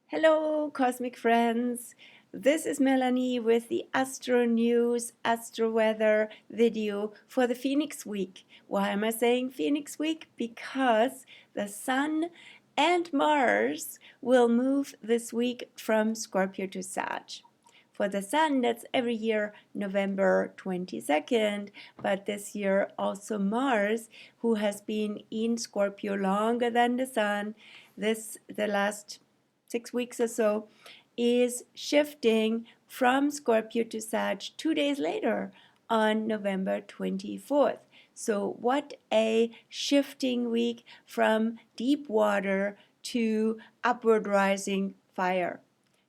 Hello, cosmic friends. This is Melanie with the Astro News, Astro Weather video for the Phoenix Week. Why am I saying Phoenix Week? Because the Sun and Mars will move this week from Scorpio to Sag. For the Sun, that's every year November 22nd, but this year also Mars, who has been in Scorpio longer than the Sun, the last 6 weeks or so, is shifting from Scorpio to Sag 2 days later on November 24th. So, what a shifting week from deep water to upward rising fire.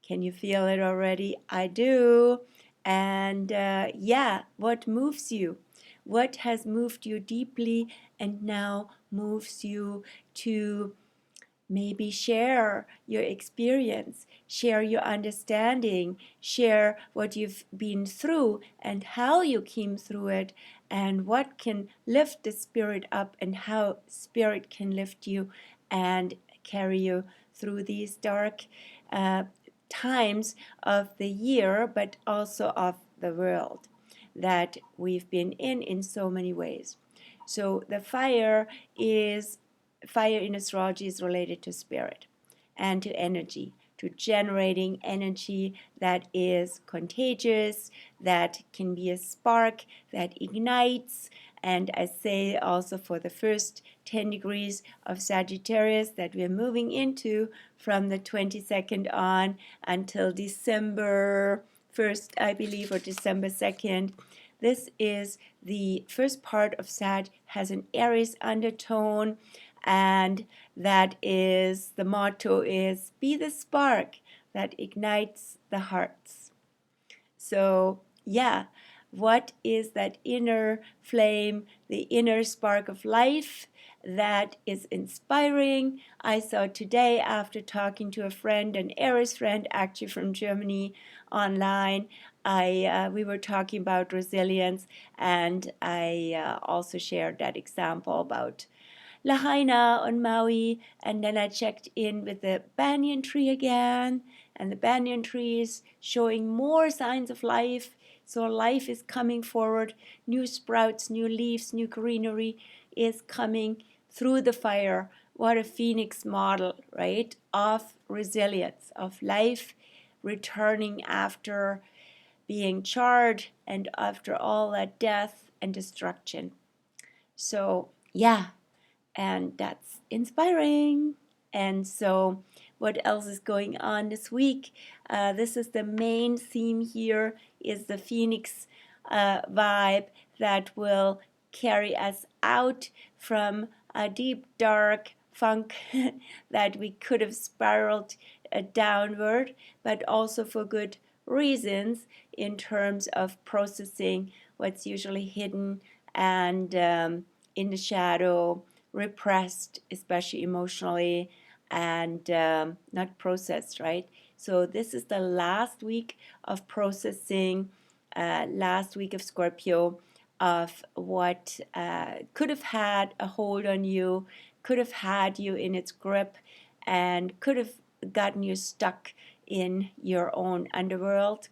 Can you feel it already? I do. And yeah, what moves you? What has moved you deeply and now moves you to maybe share your experience, share your understanding, share what you've been through and how you came through it, and what can lift the spirit up and how spirit can lift you and carry you through these dark times of the year, but also of the world that we've been in so many ways. So the fire in astrology is related to spirit and to energy, to generating energy that is contagious, that can be a spark that ignites. And I say also for the first 10 degrees of Sagittarius that we're moving into from the 22nd on until December 1st, I believe, or December 2nd. This is the first part of Sag, has an Aries undertone, and that is the motto is be the spark that ignites the hearts. So yeah, what is that inner flame, the inner spark of life that is inspiring? I saw today, after talking to a friend, an Aries friend actually from Germany online, we were talking about resilience, and I also shared that example about Lahaina on Maui, and then I checked in with the banyan tree again, and the banyan tree is showing more signs of life. So life is coming forward, new sprouts, new leaves, new greenery is coming through the fire. What a phoenix model, right? Of resilience, of life returning after being charred and after all that death and destruction. So, yeah, and that's inspiring. And so, what else is going on this week? This is the main theme here: is the Phoenix vibe that will carry us out from a deep dark funk that we could have spiraled downward, but also for good reasons in terms of processing what's usually hidden and in the shadow, repressed, especially emotionally, and not processed, right? So this is the last week of processing, last week of Scorpio, of what could have had a hold on you, could have had you in its grip, and could have gotten you stuck in your own underworld.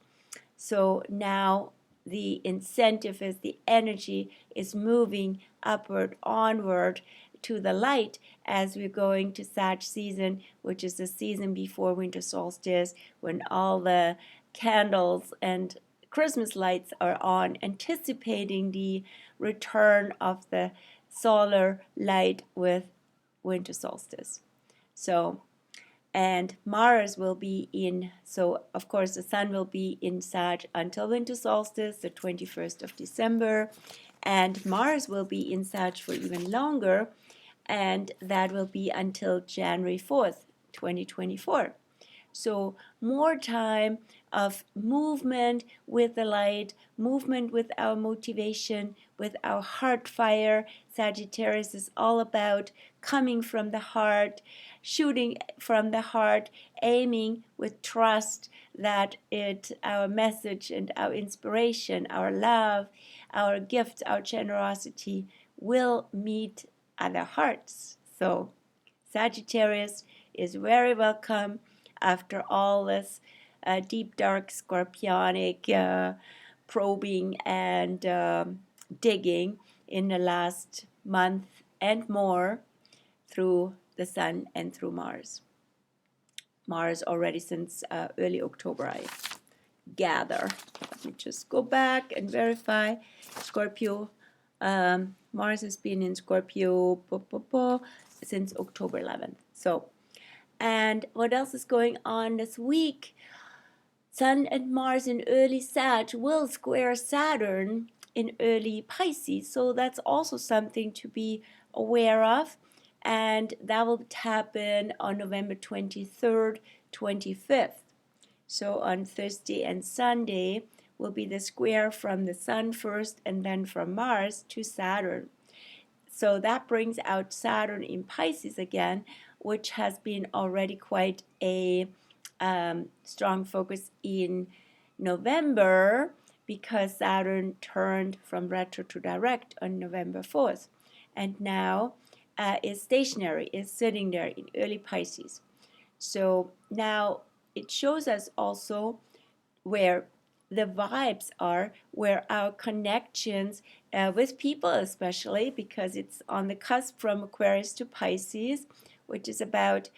So now the incentive is the energy is moving upward, onward to the light as we're going to Sag season, which is the season before winter solstice, when all the candles and Christmas lights are on, anticipating the return of the solar light with winter solstice. So and Mars will be in, so of course the Sun will be in Sag until winter solstice, the 21st of December, and Mars will be in Sag for even longer, and that will be until January 4th, 2024. So more time of movement with the light, movement with our motivation, with our heart fire. Sagittarius is all about coming from the heart, shooting from the heart, aiming with trust that our message and our inspiration, our love, our gift, our generosity will meet other hearts. So Sagittarius is very welcome. after all this deep, dark, scorpionic probing and digging in the last month and more through the Sun and through Mars. Mars already since early October, I gather. Let me just go back and verify. Scorpio. Mars has been in Scorpio since October 11th. So, and what else is going on this week? Sun and Mars in early Sag will square Saturn in early Pisces. So that's also something to be aware of. And that will happen on November 23rd, 25th. So on Thursday and Sunday will be the square from the Sun first and then from Mars to Saturn. So that brings out Saturn in Pisces again, which has been already quite a strong focus in November because Saturn turned from retro to direct on November 4th and now is stationary, is sitting there in early Pisces. So now it shows us also where the vibes are, where our connections with people, especially because it's on the cusp from Aquarius to Pisces, which is about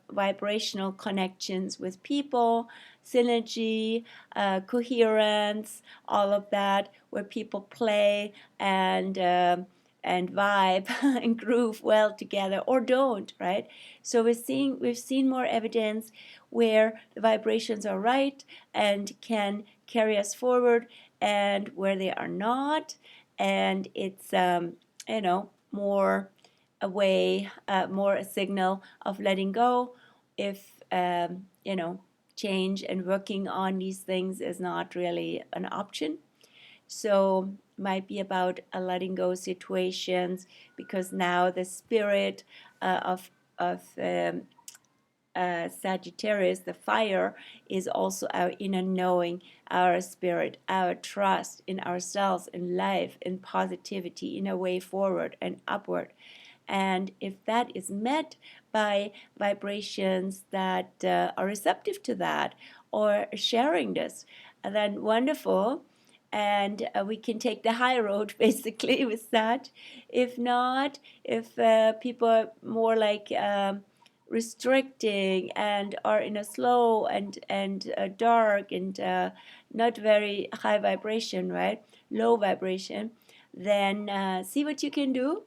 vibrational connections with people, synergy, coherence, all of that, where people play and vibe and groove well together or don't, right? So we've seen more evidence where the vibrations are right and can carry us forward and where they are not, and it's more a way, more a signal of letting go if change and working on these things is not really an option. So might be about letting go situations because now the spirit of Sagittarius, the fire, is also our inner knowing, our spirit, our trust in ourselves, in life, in positivity, in a way forward and upward. And if that is met by vibrations that are receptive to that or sharing this, then wonderful. And we can take the high road basically with that. If not, if people are more like restricting and are in a slow and dark and not very high vibration, right? Low vibration, then see what you can do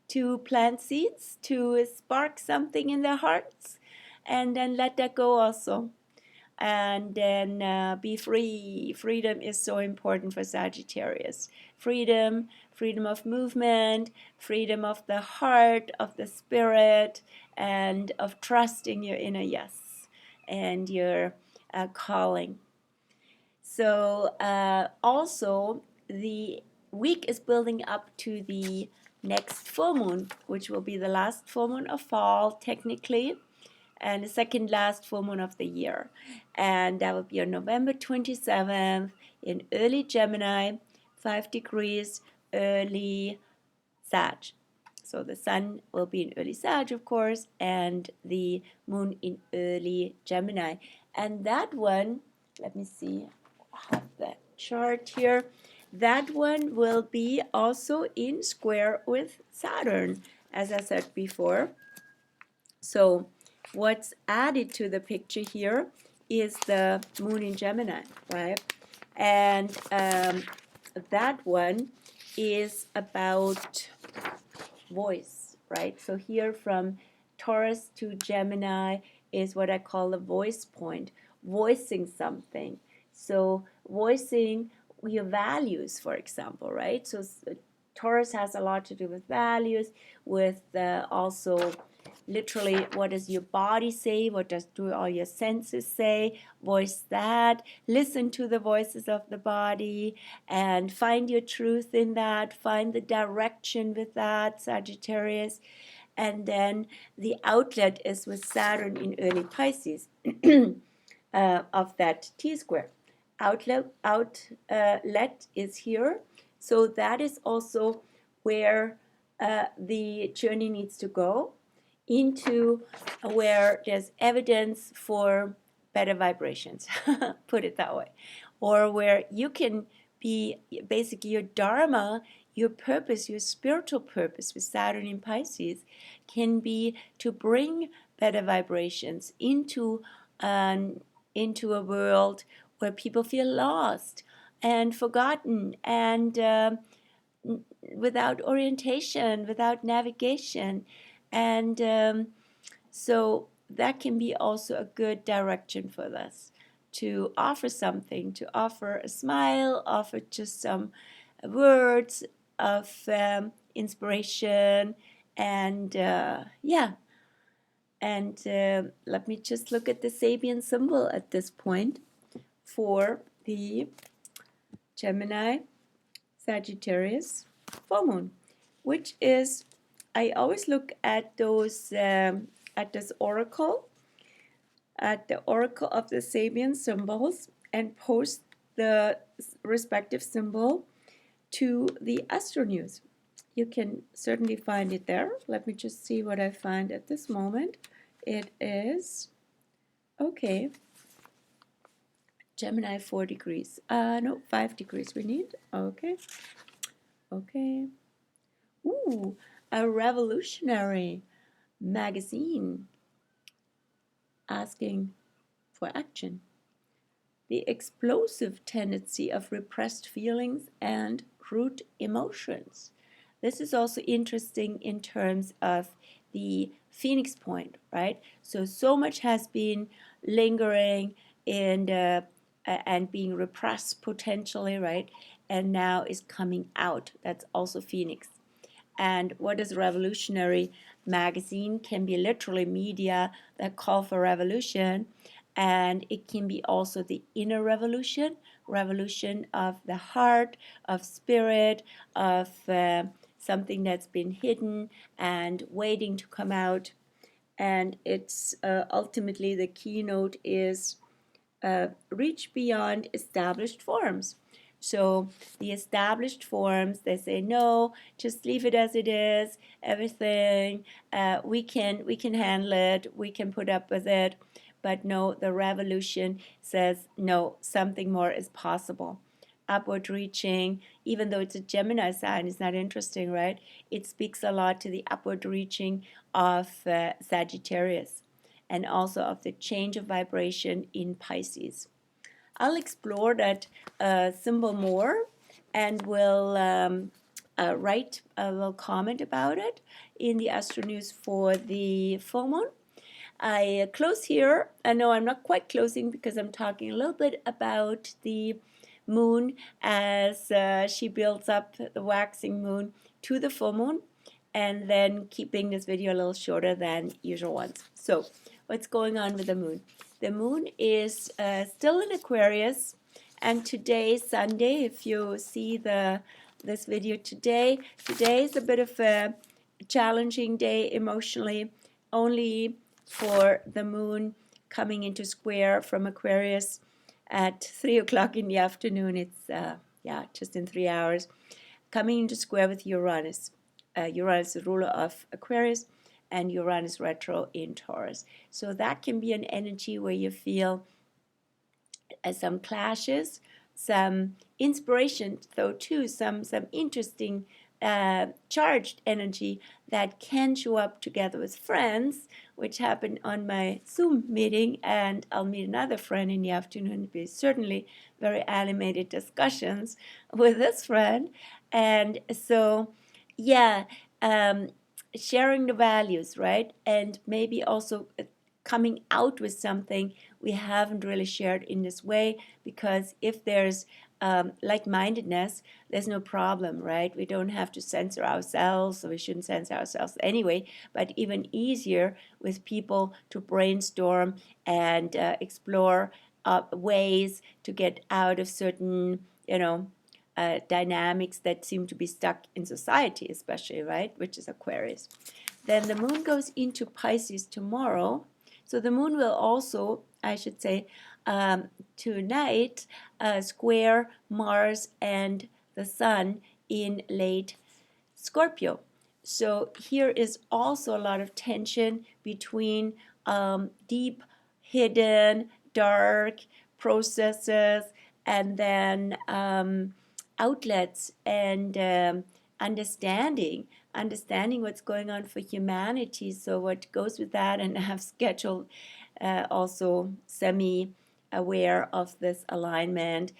to plant seeds, to spark something in their hearts, and then let that go also. And then be free. Freedom is so important for Sagittarius. Freedom of movement, freedom of the heart, of the spirit, and of trusting your inner yes and your calling. So also the week is building up to the next full moon, which will be the last full moon of fall technically, and the second last full moon of the year. And that will be on November 27th in early Gemini, 5 degrees early Sag. So the sun will be in early Sag, of course, and the moon in early Gemini. And that one, let me see, I have the chart here. That one will be also in square with Saturn, as I said before. So what's added to the picture here is the moon in Gemini, right? And that one is about voice, right? So here from Taurus to Gemini is what I call the voice point, voicing something. So voicing your values, for example, right? So Taurus has a lot to do with values, with also literally what does your body say, what do all your senses say, voice that, listen to the voices of the body and find your truth in that, find the direction with that, Sagittarius. And then the outlet is with Saturn in early Pisces of that T-square. Outlet is here, so that is also where the journey needs to go into where there's evidence for better vibrations, put it that way, or where you can be basically your dharma, your purpose, your spiritual purpose with Saturn in Pisces can be to bring better vibrations into a world where people feel lost and forgotten and without orientation, without navigation. And so that can be also a good direction for us to offer something, to offer a smile, offer just some words of inspiration. And yeah, and let me just look at the Sabian symbol at this point for the Gemini Sagittarius full moon, which is, I always look at those at this oracle, at the oracle of the Sabian symbols, and post the respective symbol to the Astro News. You can certainly find it there. Let me just see what I find at this moment. It is okay. Gemini 4 degrees. No, 5 degrees we need. Okay. Okay. Ooh, a revolutionary magazine asking for action. The explosive tendency of repressed feelings and root emotions. This is also interesting in terms of the Phoenix point, right? So much has been lingering and being repressed potentially, right? And now is coming out. That's also Phoenix. And what is revolutionary? Magazine can be literally media that call for revolution, and it can be also the inner revolution, revolution of the heart, of spirit, of something that's been hidden and waiting to come out. And it's ultimately the keynote is reach beyond established forms. So the established forms, they say no, just leave it as it is. Everything we can handle it. We can put up with it. But no, the revolution says no, something more is possible. Upward reaching, even though it's a Gemini sign, it's not interesting, right? It speaks a lot to the upward reaching of Sagittarius and also of the change of vibration in Pisces. I'll explore that symbol more and will write a little comment about it in the Astro News for the full moon. I close here. I know I'm not quite closing because I'm talking a little bit about the moon as she builds up the waxing moon to the full moon, and then keeping this video a little shorter than usual ones. So what's going on with the moon? The moon is still in Aquarius, and today, Sunday, if you see this video today is a bit of a challenging day emotionally, only for the moon coming into square from Aquarius at 3 o'clock in the afternoon. It's just in 3 hours, coming into square with Uranus. Uranus is the ruler of Aquarius, and Uranus retro in Taurus. So that can be an energy where you feel some clashes, some inspiration, though too, some interesting charged energy that can show up together with friends, which happened on my Zoom meeting, and I'll meet another friend in the afternoon. It'll be certainly very animated discussions with this friend. And so, yeah, sharing the values, right? And maybe also coming out with something we haven't really shared in this way, because if there's like-mindedness, there's no problem, right? We don't have to censor ourselves, so we shouldn't censor ourselves anyway, but even easier with people to brainstorm and explore ways to get out of certain, dynamics that seem to be stuck in society, especially, right, which is Aquarius. Then the moon goes into Pisces tomorrow. So the moon will also, I should say, tonight square Mars and the Sun in late Scorpio, So here is also a lot of tension between deep, hidden, dark processes and then outlets and understanding what's going on for humanity. So what goes with that, and I have scheduled also semi-aware of this alignment,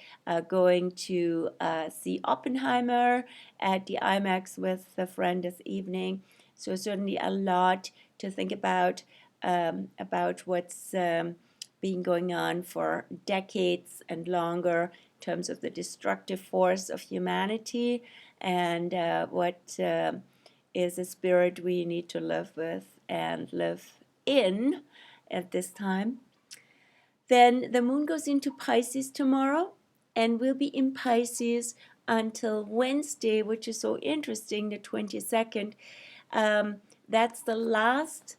going to see Oppenheimer at the IMAX with a friend this evening. So certainly a lot to think about what's been going on for decades and longer in terms of the destructive force of humanity, and what is a spirit we need to live with and live in at this time. Then the moon goes into Pisces tomorrow and will be in Pisces until Wednesday, which is so interesting, the 22nd. That's the last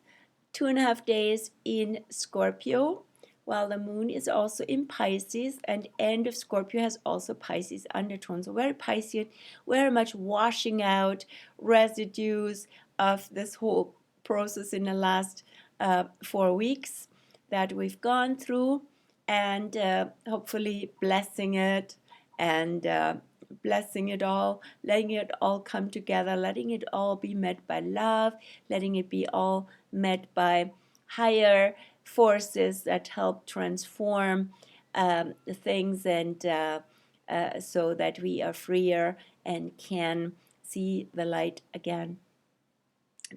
2.5 days in Scorpio, while the moon is also in Pisces, and end of Scorpio has also Pisces undertone. So very Piscean, very much washing out residues of this whole process in the last 4 weeks that we've gone through, and hopefully blessing it and blessing it all, letting it all come together, letting it all be met by love, letting it be all met by higher forces that help transform things, and so that we are freer and can see the light again.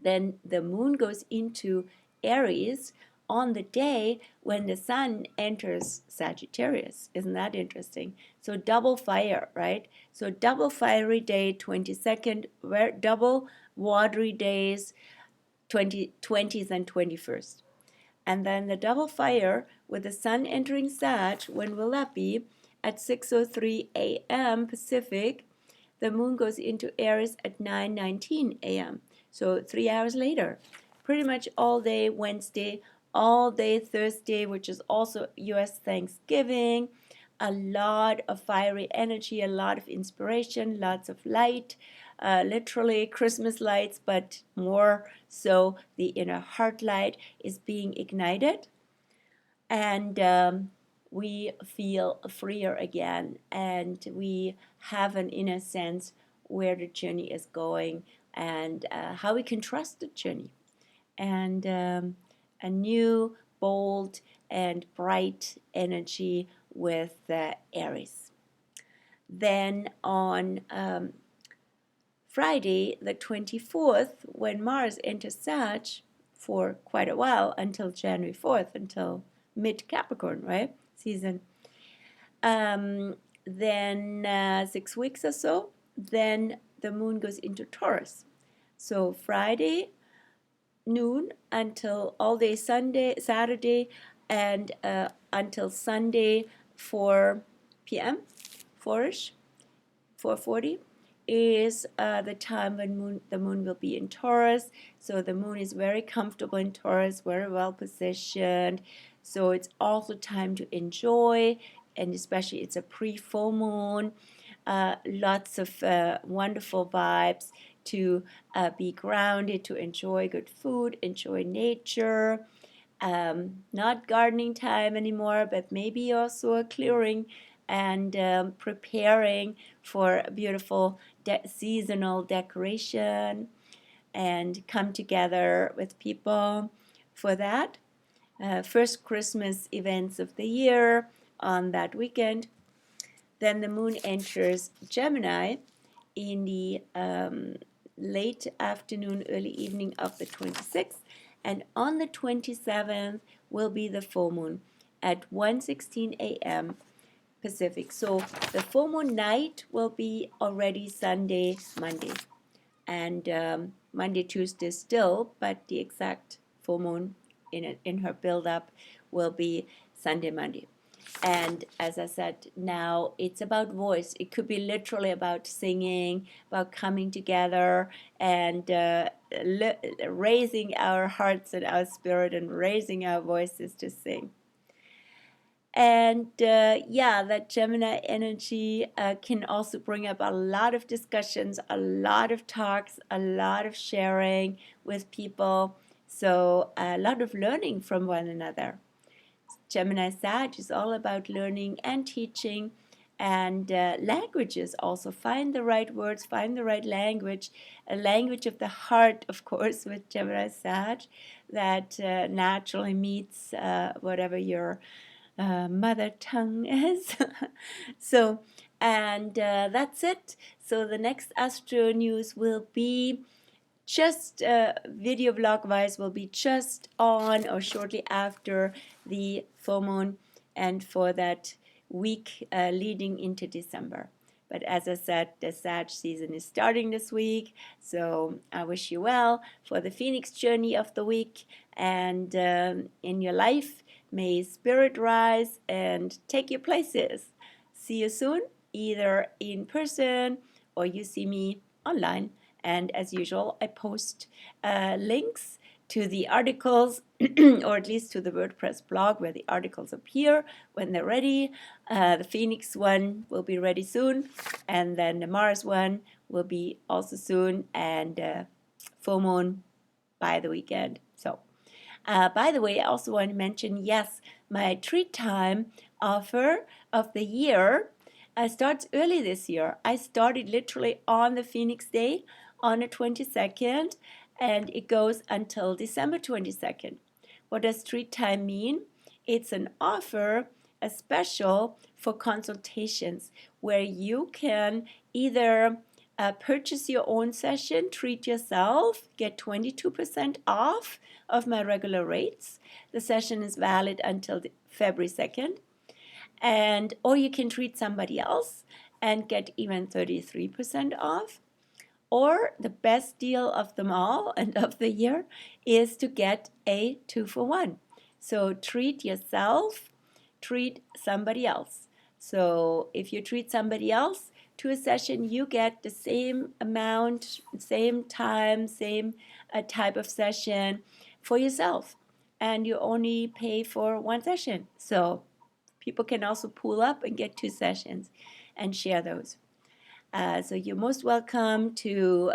Then the moon goes into Aries on the day when the sun enters Sagittarius. Isn't that interesting? So double fire, right? So double fiery day, 22nd, double watery days, 20th and 21st. And then the double fire with the sun entering Sag, when will that be? At 6:03 a.m. Pacific. The moon goes into Aries at 9:19 a.m. So 3 hours later. Pretty much all day Wednesday, all day Thursday, which is also US Thanksgiving. A lot of fiery energy, a lot of inspiration, lots of light, literally Christmas lights, but more so the inner heart light is being ignited. And we feel freer again, and we have an inner sense where the journey is going, and how we can trust the journey. And a new, bold, and bright energy with Aries. Then on Friday, the 24th, when Mars enters Sag for quite a while, until January 4th, until mid-Capricorn, right, season. Then 6 weeks or so, then the moon goes into Taurus. So Friday noon until all day Saturday, and until Sunday 4 p.m., 4ish, 4:40 is the time when the moon will be in Taurus. So the moon is very comfortable in Taurus, very well positioned. So it's also time to enjoy, and especially it's a pre-full moon. Lots of wonderful vibes to be grounded, to enjoy good food, enjoy nature. Not gardening time anymore, but maybe also a clearing and preparing for a beautiful seasonal decoration, and come together with people for that. First Christmas events of the year on that weekend. Then the moon enters Gemini in the late afternoon, early evening of the 26th, and on the 27th will be the full moon at 1:16 a.m. Pacific. So the full moon night will be already Sunday, Monday, and Monday, Tuesday still, but the exact full moon in her build-up will be Sunday, Monday. And as I said, now it's about voice. It could be literally about singing, about coming together and raising our hearts and our spirit and raising our voices to sing. And yeah, that Gemini energy can also bring up a lot of discussions, a lot of talks, a lot of sharing with people. So a lot of learning from one another. Gemini Sag is all about learning and teaching, and languages also. Find the right words, find the right language, a language of the heart, of course, with Gemini Sag that naturally meets whatever your mother tongue is. So, and that's it. So the next Astro News will be just video vlog wise will be just on or shortly after the full moon and for that week leading into December. But as I said, the Sag season is starting this week, so I wish you well for the Phoenix journey of the week, and in your life may spirit rise and take you places. See you soon, either in person or you see me online. And as usual, I post links to the articles, or at least to the WordPress blog where the articles appear when they're ready. The Phoenix one will be ready soon, and then the Mars one will be also soon, and full moon by the weekend. So, by the way, I also want to mention, yes, my treat time offer of the year starts early this year. I started literally on the Phoenix Day on the 22nd, and it goes until December 22nd. What does treat time mean? It's an offer, a special for consultations where you can either purchase your own session, treat yourself, get 22% off of my regular rates. The session is valid until February 2nd. And or you can treat somebody else and get even 33% off. Or the best deal of them all and of the year is to get a 2-for-1. So treat yourself, treat somebody else. So if you treat somebody else to a session, you get the same amount, same time, same type of session for yourself. And you only pay for one session. So people can also pool up and get 2 sessions and share those. So you're most welcome to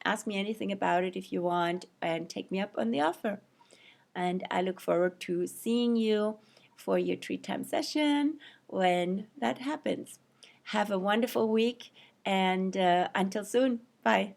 ask me anything about it if you want and take me up on the offer. And I look forward to seeing you for your treat time session when that happens. Have a wonderful week, and until soon. Bye.